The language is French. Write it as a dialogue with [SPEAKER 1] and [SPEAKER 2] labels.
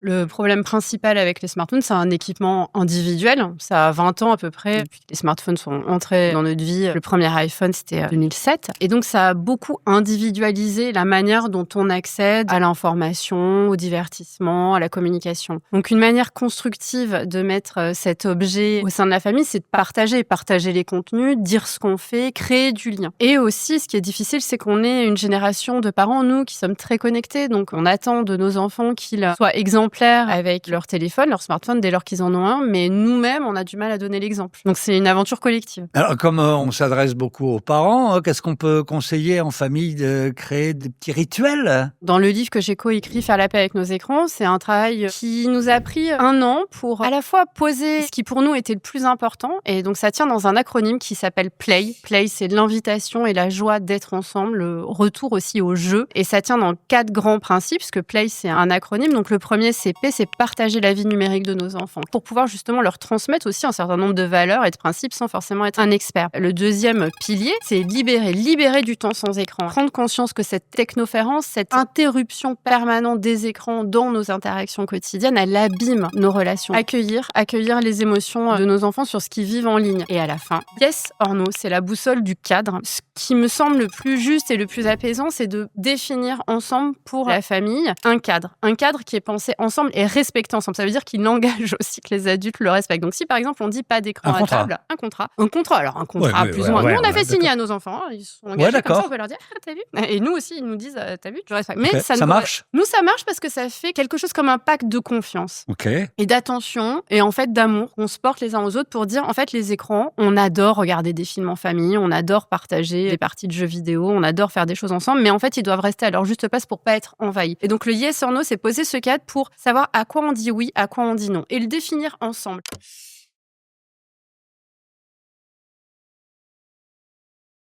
[SPEAKER 1] Le problème principal avec les smartphones, c'est un équipement individuel. Ça a 20 ans à peu près depuis que les smartphones sont entrés dans notre vie. Le premier iPhone, c'était 2007. Et donc, ça a beaucoup individualisé la manière dont on accède à l'information, au divertissement, à la communication. Donc, une manière constructive de mettre cet objet au sein de la famille, c'est de partager les contenus, dire ce qu'on fait, créer du lien. Et aussi, ce qui est difficile, c'est qu'on est une génération de parents, nous, qui sommes très connectés. Donc, on attend de nos enfants qu'ils soient exemplaires avec leur téléphone, leur smartphone, dès lors qu'ils en ont un, mais nous-mêmes, on a du mal à donner l'exemple. Donc, c'est une aventure collective.
[SPEAKER 2] Alors, comme on s'adresse beaucoup aux parents, qu'est-ce qu'on peut conseiller en famille de créer des petits rituels?
[SPEAKER 1] Dans le livre que j'ai coécrit, Faire la paix avec nos écrans, c'est un travail qui nous a pris 1 an pour à la fois poser ce qui pour nous était le plus important, et donc ça tient dans un acronyme qui s'appelle PLAY. PLAY, c'est l'invitation et la joie d'être ensemble, le retour aussi au jeu, et ça tient dans 4 grands principes, parce que PLAY, c'est un acronyme. Donc le premier, c'est P, c'est partager la vie numérique de nos enfants, pour pouvoir justement leur transmettre aussi un certain nombre de valeurs et de principes sans forcément être un expert. Le deuxième pilier, c'est libérer du temps sans écran. Prendre conscience que cette technoférence, cette interruption permanente des écrans dans nos interactions quotidiennes, elle abîme nos relations. Accueillir les émotions de nos enfants sur ce qu'ils vivent en ligne. Et à la fin, yes or no, c'est la boussole du cadre. Ce qui me semble le plus juste et le plus apaisant, c'est de définir ensemble pour la famille un cadre qui est pensé ensemble et respecté ensemble. Ça veut dire qu'il engage aussi que les adultes le respectent. Donc si par exemple on dit pas d'écran à table, un contrat plus ou moins. Nous on a fait signer à nos enfants, ils sont engagés comme ça, on peut leur dire t'as vu. Et nous aussi ils nous disent t'as vu, tu respectes. Mais
[SPEAKER 2] ça marche.
[SPEAKER 1] Nous ça marche parce que ça fait quelque chose comme un pacte de confiance et d'attention et en fait d'amour. On se porte les uns aux autres pour dire en fait les écrans, on adore regarder des films en famille, on adore partager des parties de jeux vidéo, on adore faire des choses ensemble, mais en fait ils doivent rester à leur juste place pour pas être envahis. Et donc le yes or no, c'est poser ce cadre pour savoir à quoi on dit oui, à quoi on dit non, et le définir ensemble.